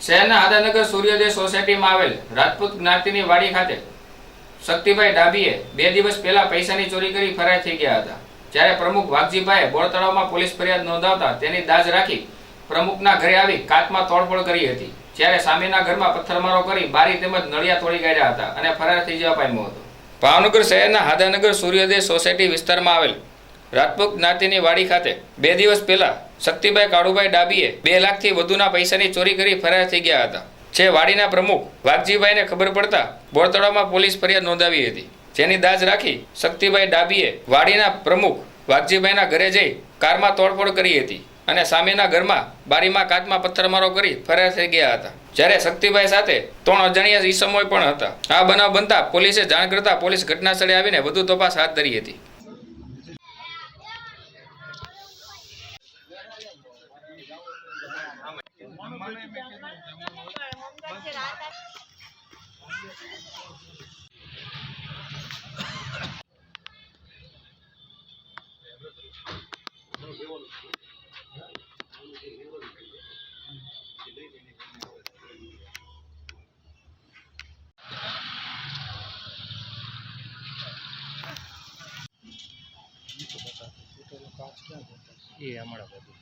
શહેરના આદાનગર સૂર્યોદય સોસાયટીમાં આવેલ રાજપૂત જ્ઞાતિની વાડી ખાતે શક્તિભાઈ ડાભીએ 2 દિવસ પહેલા પૈસાની ચોરી કરી ફરાર થઈ ગયા હતા। જ્યારે પ્રમુખ વાઘજીભાઈએ બોર તળાવમાં પોલીસ ફરિયાદ નોંધાવતા તેની દાજ રાખી પ્રમુખના ઘરે આવી કાચમાં તોડફોડ કરી હતી। જ્યારે સામેના ઘરમાં પથ્થરમારો કરી બારી તેમજ નળિયા તોડી કાઢ્યા હતા અને ફરાર થઈ જવા પામ્યો હતો। ભાવનગર શહેરના આદાનગર સૂર્યોદય સોસાયટી વિસ્તારમાં આવેલ રાજપૂત જ્ઞાતિની વાડી ખાતે 2 દિવસ પહેલા શક્તિભાઈ કાળુભાઈ ડાભીએ 2 લાખથી વધુના પૈસાની ચોરી કરી ફરાર થઈ ગયા હતા। જે વાડીના પ્રમુખ વાઘજીભાઈને ખબર પડતા બોર તળાવમાં પોલીસ ફરિયાદ નોંધાવી હતી। જેની દાજ રાખી શક્તિભાઈ ડાભીએ વાડીના પ્રમુખ વાઘજીભાઈના ઘરે જઈ કારમાં તોડફોડ કરી હતી અને સામેના ઘરમાં બારીમાં કાચમાં પથ્થરમારો કરી ફરાર થઈ ગયા હતા। જ્યારે શક્તિભાઈ સાથે 3 અજાણ્યા ઈસમો પણ હતા। આ બનાવ બનતા પોલીસે જાણ કરતા પોલીસ ઘટનાસ્થળે આવીને વધુ તપાસ હાથ ધરી હતી। ये हमारा બધું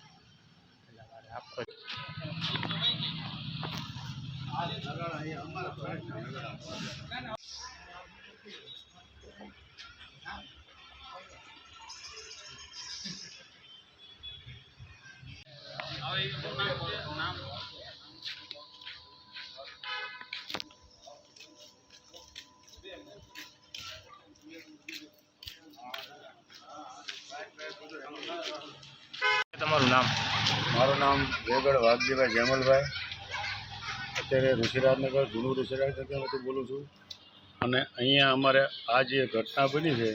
તમારું નામ? મારું નામ વેગડ વાઘજીભાઈ જેમલભાઈ, અત્યારે ઋષિરાજનગર જૂનું ઋષિરાજનગરમાંથી બોલું છું। અને અહીંયા અમારે આ જે ઘટના બની છે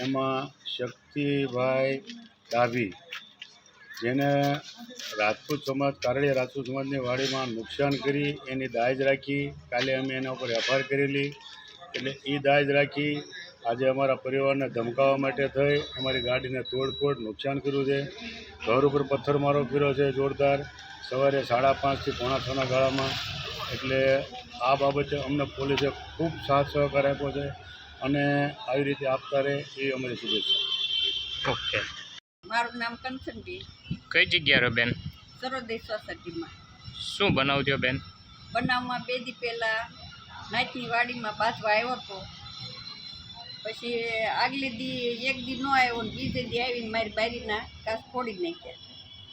એમાં શક્તિભાઈ ડાભી, જેને રાજપૂત સમાજ કારડિયા રાજપૂત સમાજની વાડીમાં નુકસાન કરી એની દાજ રાખી કાલે અમે એના ઉપર એફઆઈઆર કરેલી। એટલે એ દાજ રાખી આજે અમારા પરિવારને ધમકાવવા માટે થઈ અમારી ગાડીને તોડફોડ નુકસાન કર્યું છે। ઘર ઉપર પથ્થરમારો કર્યો છે જોરદાર, સવારે 5:30 થી 4:45 ગાળામાં। એટલે આ બાબતે અમને પોલીસે ખૂબ સાથ સહકાર આપ્યો છે અને આવી રીતે આપતા રહે એ અમારી શુભેચ્છા। ઓકે, મારું નામ કંચનબેન, કઈ જગ્યા રહો બેન? સરોદય સોસાયટીમાં। શું બનાવજો બેન? બનાવમાં 2 દી પહેલાં નાચની વાડીમાં બાજવા આવ્યો હતો, પછી આગલી દી 1 દી ન આવ્યો ને બીજે દી આવીને મારી બારીના કાચ ફોડી નાખ્યા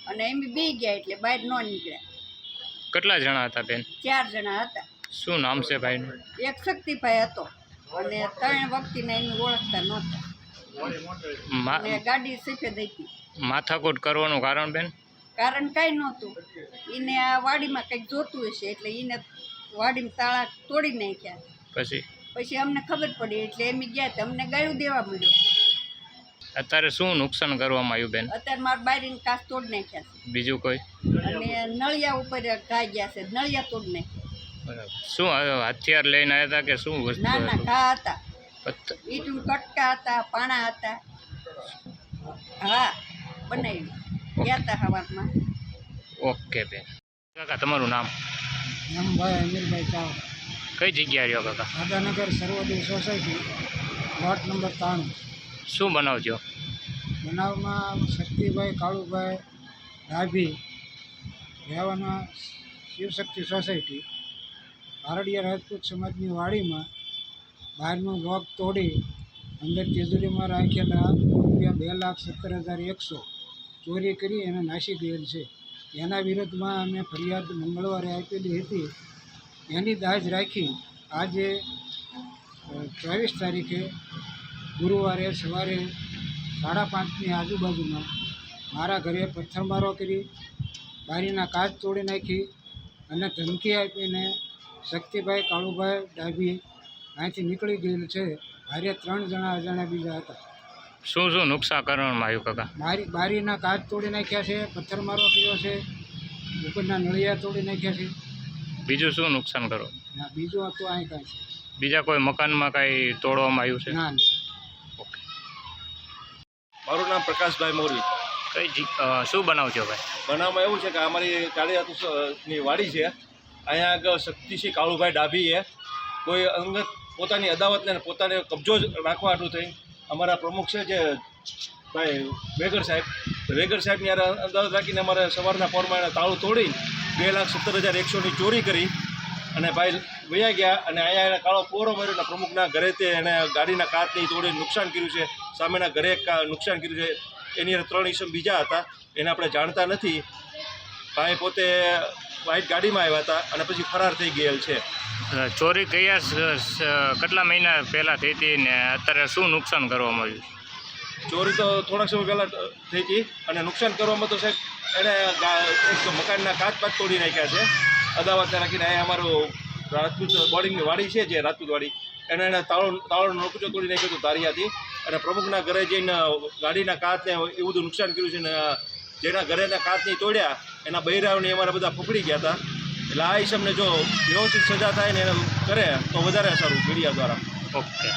અને એમ બે ગયા એટલે બહાર ન નીકળ્યા। કેટલા જણા હતા બેન? 4 જણા હતા। શું નામ છે ભાઈનું? એક શક્તિભાઈ હતો અને 3 વ્યક્તિને એની ઓળખતા નહોતા અને ગાડી સફેદ હતી। માથાકૂટ કરવાનું કારણ બેન? કારણ કાંઈ નહોતું, એને આ વાડીમાં કંઈક જોતું હશે એટલે એને વાડીમાં તાળા તોડી નાખ્યા। પછી અમને ખબર પડી એટલે એમ ગયા તો અમને ગાળું દેવા મળ્યો। અત્યારે શું નુકસાન કરવામાં આવ્યું બેન? અત્યારે મારા બારીને કાચ તોડી નાખ્યા છે, બીજું કોઈ? અને નળિયા ઉપર ઘા ગયા છે, નળિયા તોડી નાખ્યા। બરાબર। શું હથિયાર લઈને આવ્યા હતા કે શું વસ્તુ? ના ના, ઘા હતા, પથ્થર ઈટું કટકા હતા, પાણા હતા। હા, બનાવ્યું ગયા હતા સવારમાં। ઓકે બેન। કાકા તમારું નામ? એમભાઈ અમીરભાઈ ચાવ, કઈ જગ્યા રહ્યો કાકા? આદાનગર સર્વોદય સોસાયટી, વોર્ડ નંબર 93। શું બનાવજો? બનાવમાં શક્તિભાઈ કાળુભાઈ ડાભી, રહેવાના શિવશક્તિ સોસાયટી, કારડિયા રાજપૂત સમાજની વાડીમાં બહારનું લોક તોડી અંદર તિજોરીમાં રાખેલા રૂપિયા 2,17,100 ચોરી કરી એને નાસી ગયેલ છે। એના વિરુદ્ધમાં અમે ફરિયાદ મંગળવારે આપેલી હતી। એની દાજ રાખી આજે 24 તારીખે ગુરુવારે સવારે 5:30ની આજુબાજુમાં મારા ઘરે પથ્થરમારો કરી બારીના કાચ તોડી નાખી અને ધમકી આપીને શક્તિભાઈ કાળુભાઈ ડાભી અહીંથી નીકળી ગયેલ છે। હારે 3 જણા અજાણ્યા બીજા હતા। શું શું નુકસાન કરવામાં આવ્યું કાકા? બારીના કાચ તોડી નાખ્યા છે, પથ્થરમારો કર્યો છે, ઉપરના નળિયા તોડી નાખ્યા છે। બીજું શું નુકસાન કરો? ના, બીજું હતું અહીં કાંઈ છે? બીજા કોઈ મકાનમાં કાંઈ તોડવામાં આવ્યું છે? ના ના। ઓકે। મારું નામ પ્રકાશભાઈ મોરી। શું બનાવજો ભાઈ? બનાવમાં એવું છે કે અમારી કાળિયાની વાડી છે, અહીંયા આગળ શક્તિસિંહ કાળુભાઈ ડાભીએ કોઈ અંગત પોતાની અદાવતને પોતાને કબજો રાખવા હાટું થઈ અમારા પ્રમુખ છે જે ભાઈ વેગડ સાહેબની યાર અદાવત રાખીને અમારે સવારના પોરમાં તાળું તોડી 2,70,100ની ચોરી કરી અને ભાઈ વયા ગયા અને અહીંયા એને કાળો પોરો માર્યો અને પ્રમુખના ઘરે તે એને ગાડીના કાચની તોડીને નુકસાન કર્યું છે. સામેના ઘરે નુકસાન કર્યું છે. એની અંદર 3 ઈસમ બીજા હતા, એને આપણે જાણતા નથી. ભાઈ પોતે વ્હાઇટ ગાડીમાં આવ્યા હતા અને પછી ફરાર થઈ ગયેલ છે. ચોરી કેટલા મહિના પહેલાં થઈ હતી ને અત્યારે શું નુકસાન કરવામાં આવ્યું? ચોરી તો થોડાક સમય પહેલાં થઈ હતી અને નુકસાન કરવામાં તો સાહેબ એણે એક મકાનના કાચ તોડી નાખ્યા છે અદાવતને રાખીને. અહીંયા અમારું રાજપૂત બોર્ડિંગની વાડી છે જે રાજપૂત વાડી એને તાળો નોકચો તોડી નાખ્યો હતો ધારિયાથી અને પ્રમુખના ઘરે જઈને ગાડીના કાચને એવું બધું નુકસાન કર્યું છે ને જેના ઘરેના કાચ નહીં તોડ્યા એના બૈરાઓને અમારા બધા પકડી ગયા હતા. એટલે આ ઈસમને જો વ્યવસ્થિત સજા થાય ને એને કરે તો વધારે સારું મીડિયા દ્વારા. ઓકે.